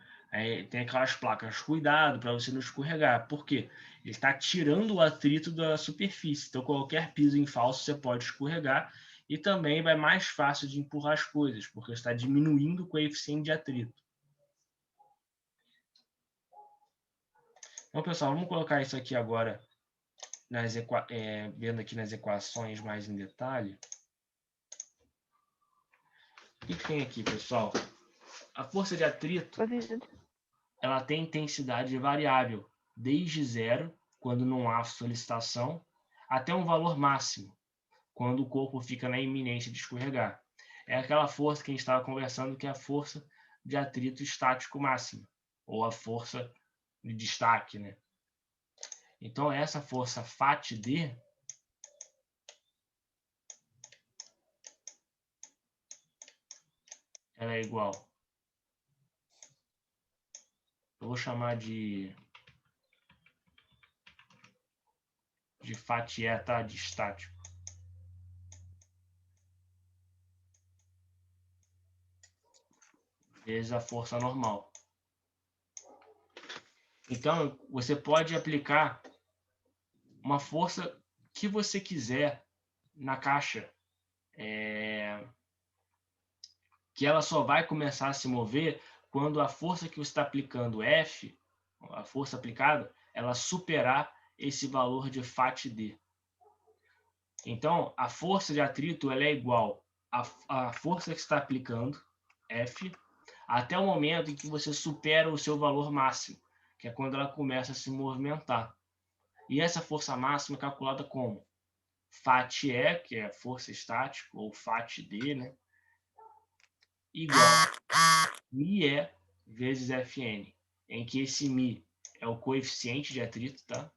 tem aquelas placas, cuidado para você não escorregar. Por quê? Ele está tirando o atrito da superfície. Então, qualquer piso em falso você pode escorregar e também vai mais fácil de empurrar as coisas, porque está diminuindo o coeficiente de atrito. Então, pessoal, vamos colocar isso aqui agora, vendo aqui nas equações mais em detalhe. O que tem aqui, pessoal? A força de atrito, ela tem intensidade variável, desde zero, quando não há solicitação, até um valor máximo, quando o corpo fica na iminência de escorregar. É aquela força que a gente estava conversando, que é a força de atrito estático máxima, ou a força de destaque, né? Então, essa força FAT-D, ela é igual. Eu vou chamar de FAT-E, tá? De estático. Vezes a força normal. Então, você pode aplicar uma força que você quiser na caixa, que ela só vai começar a se mover quando a força que você está aplicando, F, a força aplicada, ela superar esse valor de FAT-D. Então, a força de atrito ela é igual à força que você está aplicando, F, até o momento em que você supera o seu valor máximo, que é quando ela começa a se movimentar. E essa força máxima é calculada como FAT-E, que é a força estática, ou FAT-D, né? Igual μe vezes Fn, em que esse μ é o coeficiente de atrito, tá?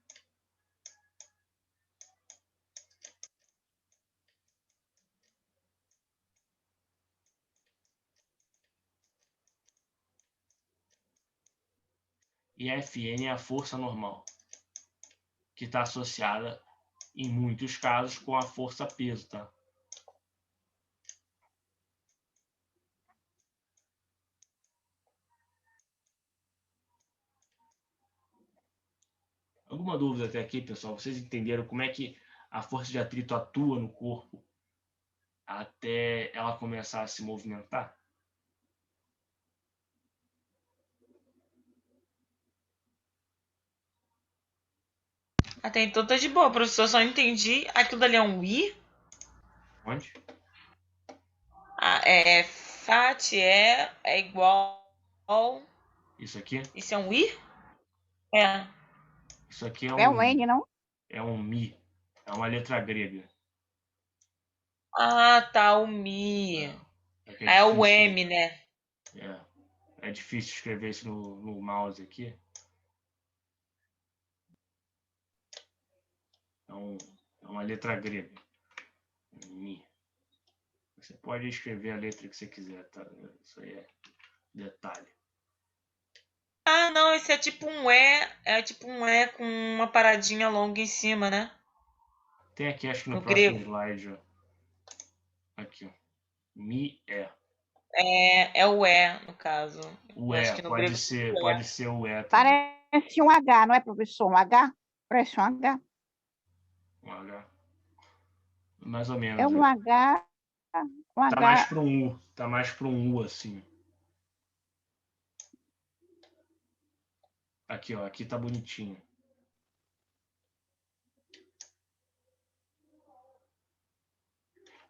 E Fn é a força normal, que está associada, em muitos casos, com a força-peso, tá? Alguma dúvida até aqui, pessoal? Vocês entenderam como é que a força de atrito atua no corpo até ela começar a se movimentar? Até então tá de boa, professor. Só entendi. Aquilo dali é um I? Onde? FAT é igual. Isso aqui? Isso é um I? É. Isso aqui É um N, não? é um Mi. É uma letra grega. Ah, tá, o Mi. É o M, né? É difícil escrever isso no mouse aqui. É uma letra grega. Mi. Você pode escrever a letra que você quiser, tá? Isso aí é detalhe. Ah, não, esse é tipo um E. É tipo um E com uma paradinha longa em cima, né? Tem aqui, acho que no No próximo grego. slide, ó. Aqui, ó. Mi é. É o E, no caso. O Eu acho E, que no pode grego ser o E também. Parece um H, não é, professor? Um H? Parece um H. Um H. Mais ou menos. É um H. Um Tá mais H. para um U. Tá mais para um U, assim. Aqui, ó. Aqui tá bonitinho.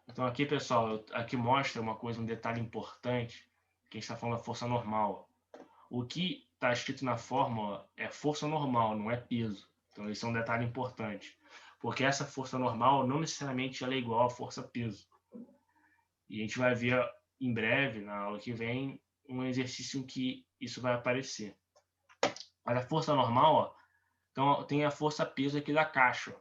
Então aqui, pessoal, aqui mostra uma coisa, um detalhe importante, que a gente está falando da força normal. O que está escrito na fórmula é força normal, não é peso. Então esse é um detalhe importante. Porque essa força normal não necessariamente ela é igual à força peso. E a gente vai ver em breve, na aula que vem, um exercício em que isso vai aparecer. Mas a força normal, ó, então tem a força peso aqui da caixa, ó,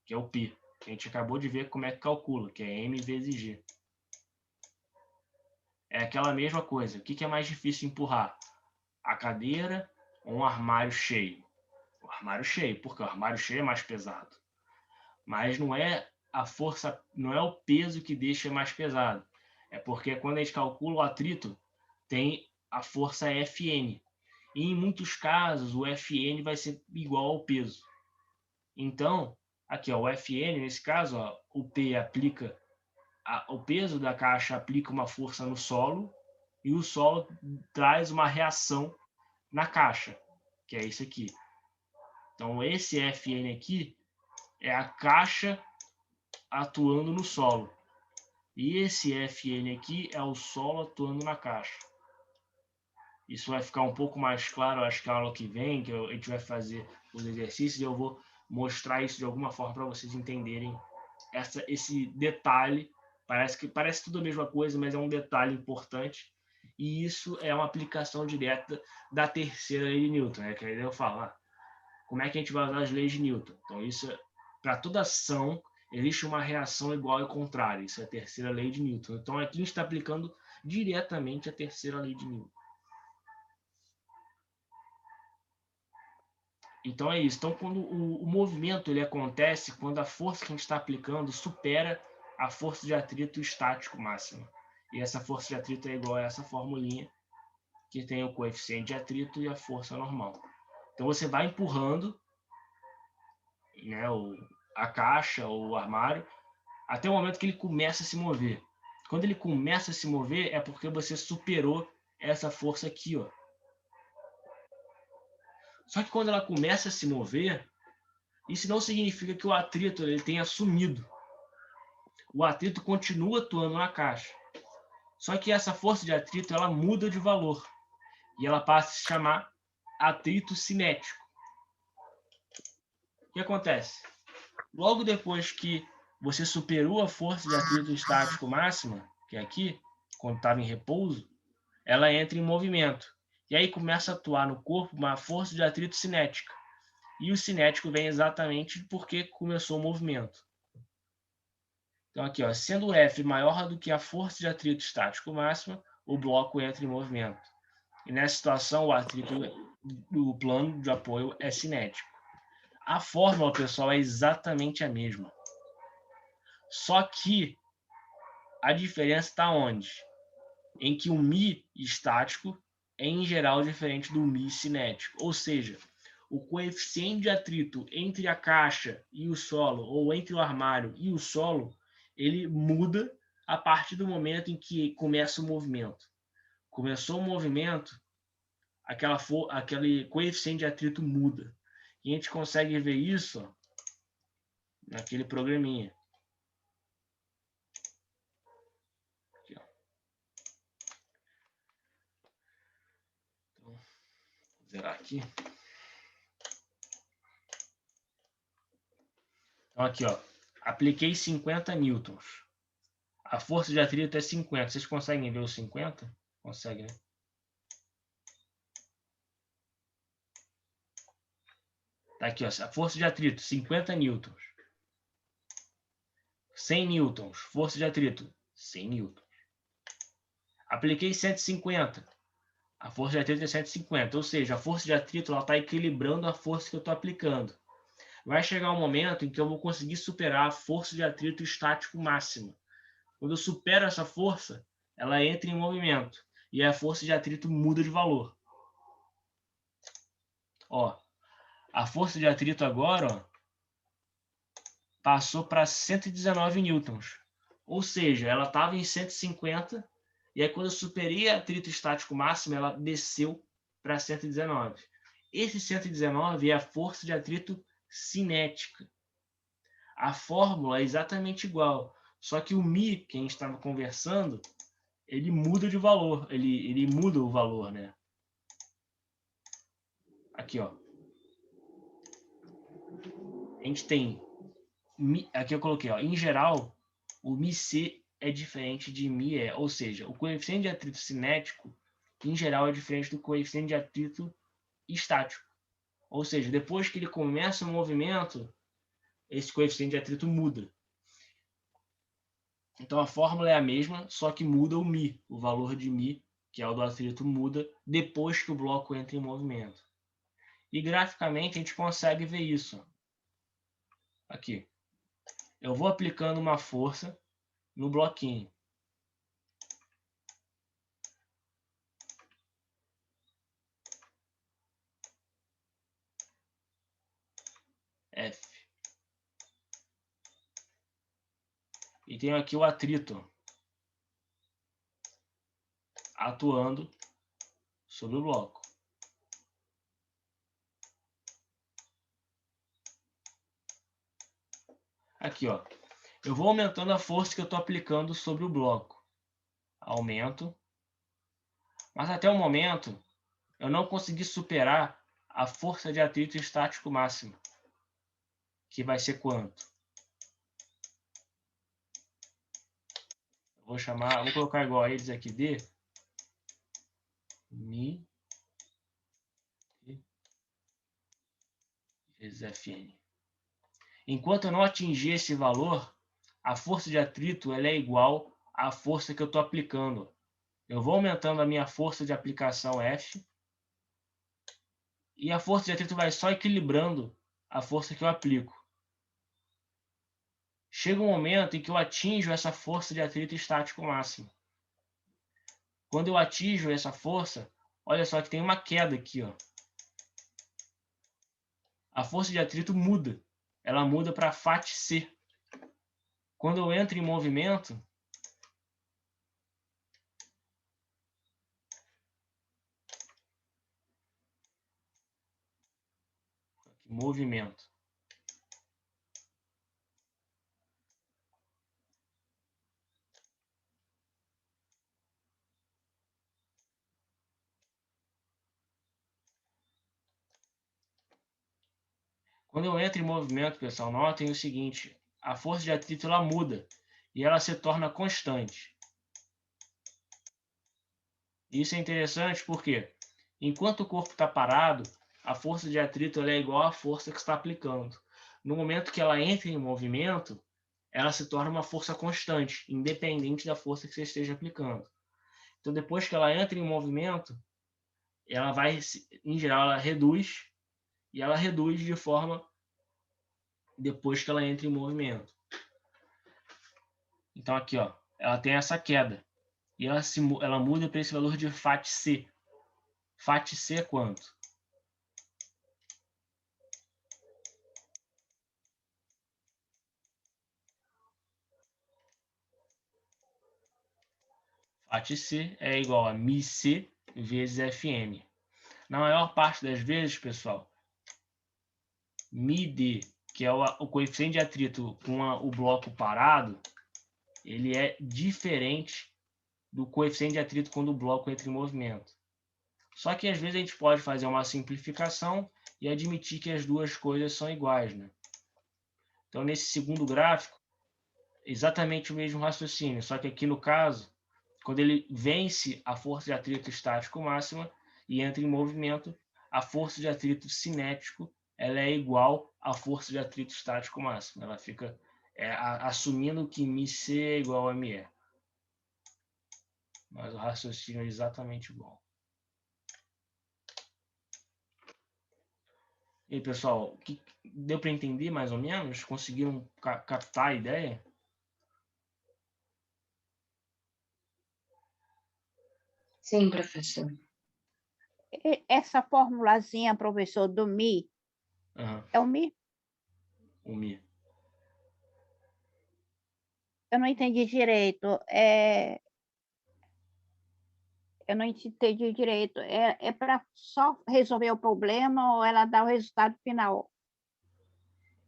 que é o P. A gente acabou de ver como é que calcula, que é M vezes G. É aquela mesma coisa. O que é mais difícil empurrar? A cadeira ou um armário cheio? O armário cheio, porque o armário cheio é mais pesado. Mas não é a força, não é o peso que deixa mais pesado. É porque quando a gente calcula o atrito, tem a força Fn. E em muitos casos, o Fn vai ser igual ao peso. Então, aqui, ó, o Fn, nesse caso, ó, o P aplica, o peso da caixa aplica uma força no solo e o solo traz uma reação na caixa, que é esse aqui. Então, esse Fn aqui é a caixa atuando no solo. E esse Fn aqui é o solo atuando na caixa. Isso vai ficar um pouco mais claro, acho que a aula que vem, que a gente vai fazer os exercícios, e eu vou mostrar isso de alguma forma para vocês entenderem esse detalhe. Parece tudo a mesma coisa, mas é um detalhe importante. E isso é uma aplicação direta da terceira lei de Newton, né? Que aí eu falar como é que a gente vai usar as leis de Newton. Então, isso para toda ação existe uma reação igual e contrária. Isso é a terceira lei de Newton. Então, aqui a gente está aplicando diretamente a terceira lei de Newton. Então é isso. Então, quando o movimento ele acontece, quando a força que a gente está aplicando supera a força de atrito estático máxima. E essa força de atrito é igual a essa formulinha, que tem o coeficiente de atrito e a força normal. Então, você vai empurrando, né, a caixa ou o armário até o momento que ele começa a se mover. Quando ele começa a se mover, é porque você superou essa força aqui, ó. Só que quando ela começa a se mover, isso não significa que o atrito ele tenha sumido. O atrito continua atuando na caixa. Só que essa força de atrito ela muda de valor. E ela passa a se chamar atrito cinético. O que acontece? Logo depois que você superou a força de atrito estático máxima, que é aqui, quando estava em repouso, ela entra em movimento. E aí começa a atuar no corpo uma força de atrito cinética. E o cinético vem exatamente porque começou o movimento. Então aqui, ó, sendo o F maior do que a força de atrito estático máxima, o bloco entra em movimento. E nessa situação, o atrito do plano de apoio é cinético. A fórmula, pessoal, é exatamente a mesma. Só que a diferença está onde? Em que o Mi estático é, em geral, diferente do Mi cinético. Ou seja, o coeficiente de atrito entre a caixa e o solo, ou entre o armário e o solo, ele muda a partir do momento em que começa o movimento. Começou o movimento, aquele coeficiente de atrito muda. E a gente consegue ver isso, ó, naquele programinha. Aqui, ó. Então, vou zerar aqui. Então, aqui, ó, apliquei 50 newtons. A força de atrito é 50. Vocês conseguem ver os 50? Conseguem, né? Tá aqui, ó, a força de atrito, 50 newtons. 100 newtons, força de atrito, 100 newtons. Apliquei 150. A força de atrito é 150, ou seja, a força de atrito está equilibrando a força que eu estou aplicando. Vai chegar um momento em que eu vou conseguir superar a força de atrito estático máxima. Quando eu supero essa força, ela entra em movimento e a força de atrito muda de valor. Ó, a força de atrito agora, ó, passou para 119 newtons. Ou seja, ela estava em 150 e aí quando eu superei o atrito estático máximo, ela desceu para 119. Esse 119 é a força de atrito cinética. A fórmula é exatamente igual, Só que o Mi, que a gente estava conversando, ele muda de valor, ele muda o valor, né? Aqui, ó. A gente tem, aqui eu coloquei, ó, em geral, o Mi-C é diferente de Mi-E, ou seja, o coeficiente de atrito cinético, em geral, é diferente do coeficiente de atrito estático. Ou seja, depois que ele começa o movimento, esse coeficiente de atrito muda. Então a fórmula é a mesma, só que muda o Mi, o valor de Mi, que é o do atrito, muda depois que o bloco entra em movimento. E graficamente a gente consegue ver isso. Aqui. Eu vou aplicando uma força no bloquinho. F. E tenho aqui o atrito atuando sobre o bloco. Aqui, ó. Eu vou aumentando a força que eu estou aplicando sobre o bloco. Aumento. Mas até o momento, eu não consegui superar a força de atrito estático máxima. Que vai ser quanto? Vou colocar igual a eles aqui, D. Mi vezes Fn. Enquanto eu não atingir esse valor, a força de atrito ela é igual à força que eu estou aplicando. Eu vou aumentando a minha força de aplicação F, e a força de atrito vai só equilibrando a força que eu aplico. Chega um momento em que eu atinjo essa força de atrito estático máximo. Quando eu atinjo essa força, olha só que tem uma queda aqui, ó. A força de atrito muda. Ela muda para FAT-C. Quando eu entro em movimento, movimento. Quando eu entro em movimento, pessoal, notem o seguinte, a força de atrito ela muda e ela se torna constante. Isso é interessante porque, enquanto o corpo está parado, a força de atrito ela é igual à força que está aplicando. No momento que ela entra em movimento, ela se torna uma força constante, independente da força que você esteja aplicando. Então, depois que ela entra em movimento, ela vai, em geral, ela reduz, e ela reduz de forma depois que ela entra em movimento. Então, aqui, ó, ela tem essa queda. E ela muda para esse valor de FAT-C. FAT-C é quanto? FAT-C é igual a μC vezes Fm. Na maior parte das vezes, pessoal, μd, que é o coeficiente de atrito com o bloco parado, ele é diferente do coeficiente de atrito quando o bloco entra em movimento. Só que às vezes a gente pode fazer uma simplificação e admitir que as duas coisas são iguais, né? Então, nesse segundo gráfico, exatamente o mesmo raciocínio, só que aqui no caso, quando ele vence a força de atrito estático máxima e entra em movimento, a força de atrito cinético ela é igual à força de atrito estático máximo. Ela fica assumindo que μc é igual a me. Mas o raciocínio é exatamente igual. E aí, pessoal, deu para entender mais ou menos? Conseguiram captar a ideia? Sim, professor. Essa formulazinha, professor, do Mi, é o Mi? O Mi. Eu não entendi direito. Eu não entendi direito. É para só resolver o problema ou ela dá o resultado final?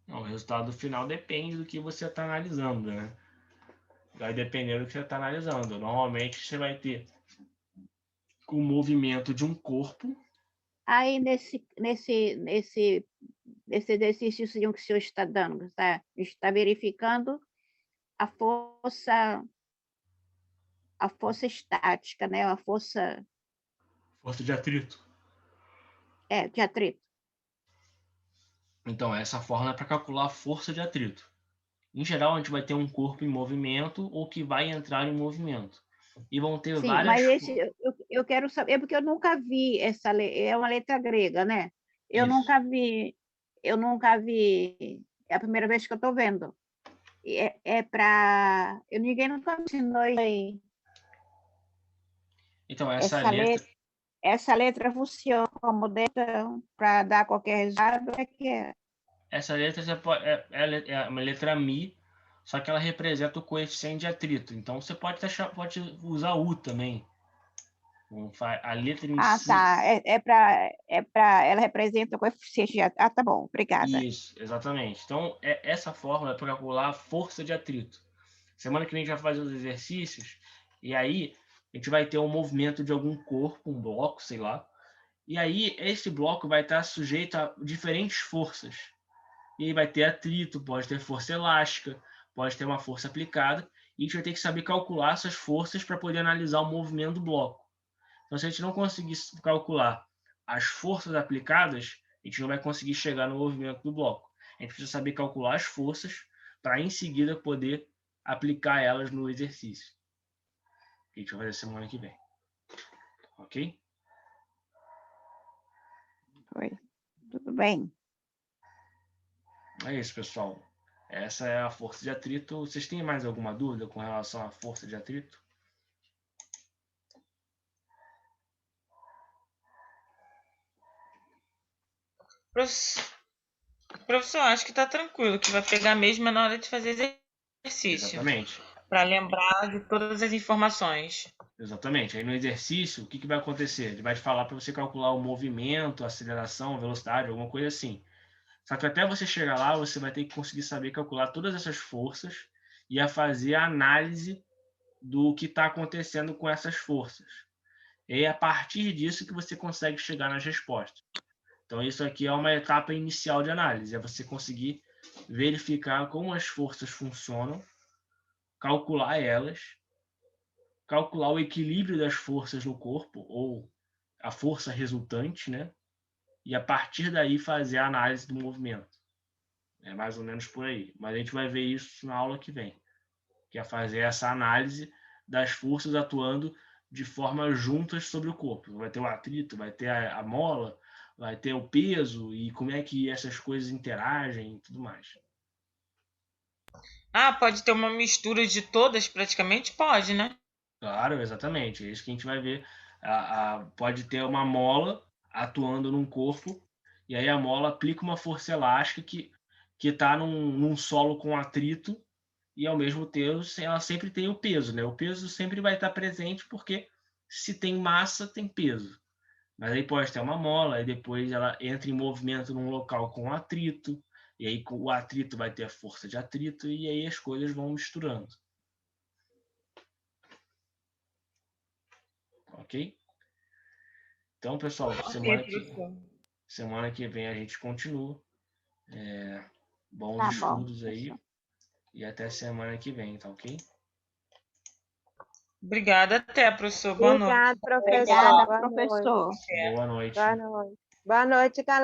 Não, o resultado final depende do que você está analisando, né? Vai depender do que você está analisando. Normalmente você vai ter o movimento de um corpo. Aí, nesse exercício que o senhor está dando, está verificando a força estática, né? A força Força de atrito. de atrito. Então, essa fórmula é para calcular a força de atrito. Em geral, a gente vai ter um corpo em movimento ou que vai entrar em movimento. E vão ter Sim, várias... mas eu quero saber, porque eu nunca vi é uma letra grega, né? Eu Isso. nunca vi, é a primeira vez que eu estou vendo. Ninguém nunca me ensinou isso aí. Então, Essa letra funciona como letra para dar qualquer resultado, que é? Essa letra é uma letra Mi, só que ela representa o coeficiente de atrito. Então, você pode usar U também. A letra em si... Tá. Ela representa o coeficiente de atrito. Tá bom, obrigada. Isso, exatamente. Então, essa fórmula é para calcular a força de atrito. Semana que vem a gente vai fazer os exercícios, e aí a gente vai ter um movimento de algum corpo, um bloco, sei lá. E aí esse bloco vai estar sujeito a diferentes forças. E aí vai ter atrito, pode ter força elástica, pode ter uma força aplicada, e a gente vai ter que saber calcular essas forças para poder analisar o movimento do bloco. Então, se a gente não conseguir calcular as forças aplicadas, a gente não vai conseguir chegar no movimento do bloco. A gente precisa saber calcular as forças para, em seguida, poder aplicar elas no exercício. Que a gente vai fazer semana que vem. Ok? Oi. Tudo bem. É isso, pessoal. Essa é a força de atrito. Vocês têm mais alguma dúvida com relação à força de atrito? Professor, acho que está tranquilo, que vai pegar mesmo na hora de fazer exercício. Exatamente. Para lembrar de todas as informações. Exatamente. Aí no exercício, o que vai acontecer? Ele vai falar para você calcular o movimento, a aceleração, a velocidade, alguma coisa assim. Só que até você chegar lá, você vai ter que conseguir saber calcular todas essas forças e a fazer a análise do que está acontecendo com essas forças. E é a partir disso que você consegue chegar nas respostas. Então, isso aqui é uma etapa inicial de análise, é você conseguir verificar como as forças funcionam, calcular elas, calcular o equilíbrio das forças no corpo, ou a força resultante, né? E a partir daí fazer a análise do movimento. É mais ou menos por aí. Mas a gente vai ver isso na aula que vem, que é fazer essa análise das forças atuando de forma juntas sobre o corpo. Vai ter o atrito, vai ter a mola, vai ter o peso e como é que essas coisas interagem e tudo mais. Pode ter uma mistura de todas praticamente? Pode, né? Claro, exatamente. É isso que a gente vai ver. Pode ter uma mola atuando num corpo e aí a mola aplica uma força elástica que está num solo com atrito e ao mesmo tempo ela sempre tem o peso, né? O peso sempre vai estar presente porque se tem massa, tem peso. Mas aí pode ter uma mola e depois ela entra em movimento num local com atrito e aí o atrito vai ter a força de atrito e aí as coisas vão misturando. Ok? Então, pessoal, semana que vem a gente continua. Bons Tá bom, estudos aí. professor. E até semana que vem, tá ok? Obrigada. Até, professor. Boa noite. Obrigada, professor. Obrigada, Boa professor. noite. Boa noite. Boa noite. Boa noite, galera.